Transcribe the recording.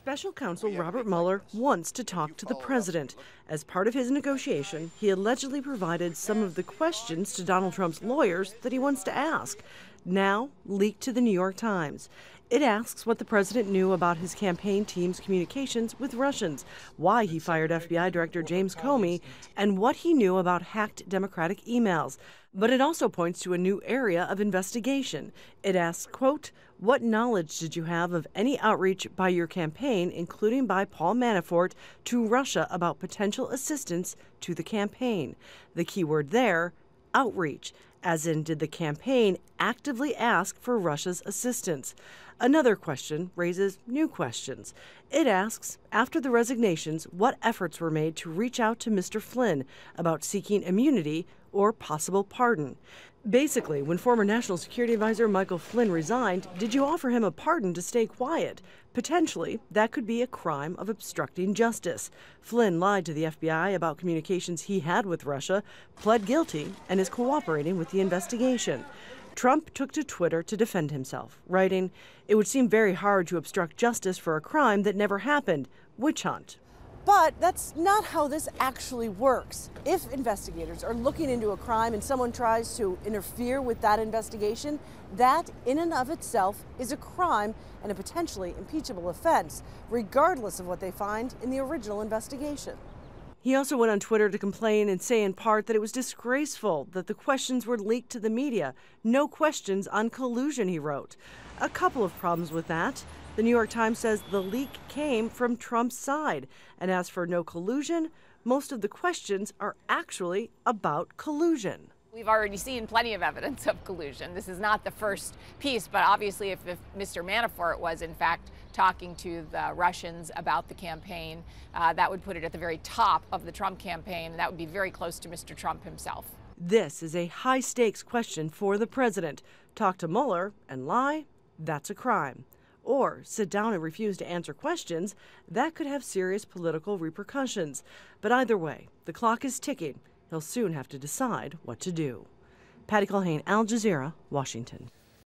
Special Counsel Robert Mueller wants to talk to the president. As part of his negotiation, he allegedly provided some of the questions to Donald Trump's lawyers that he wants to ask, now leaked to the New York Times. It asks what the president knew about his campaign team's communications with Russians, why he fired FBI Director James Comey, and what he knew about hacked Democratic emails. But it also points to a new area of investigation. It asks, quote, what knowledge did you have of any outreach by your campaign, including by Paul Manafort, to Russia about potential assistance to the campaign? The key word there, outreach, as in did the campaign actively ask for Russia's assistance? Another question raises new questions. It asks, after the resignations, what efforts were made to reach out to Mr. Flynn about seeking immunity or possible pardon? Basically, when former National Security Advisor Michael Flynn resigned, did you offer him a pardon to stay quiet? Potentially, that could be a crime of obstructing justice. Flynn lied to the FBI about communications he had with Russia, pled guilty, and is cooperating with the investigation. Trump took to Twitter to defend himself, writing, "It would seem very hard to obstruct justice for a crime that never happened. Witch hunt." But that's not how this actually works. If investigators are looking into a crime and someone tries to interfere with that investigation, that in and of itself is a crime and a potentially impeachable offense, regardless of what they find in the original investigation. He also went on Twitter to complain and say in part that it was disgraceful that the questions were leaked to the media. No questions on collusion, he wrote. A couple of problems with that. The New York Times says the leak came from Trump's side. And as for no collusion, most of the questions are actually about collusion. We've already seen plenty of evidence of collusion. This is not the first piece, but obviously if Mr. Manafort was in fact talking to the Russians about the campaign, that would put it at the very top of the Trump campaign. That would be very close to Mr. Trump himself. This is a high-stakes question for the president. Talk to Mueller and lie, that's a crime. Or sit down and refuse to answer questions, that could have serious political repercussions. But either way, the clock is ticking. He'll soon have to decide what to do. Patty Culhane, Al Jazeera, Washington.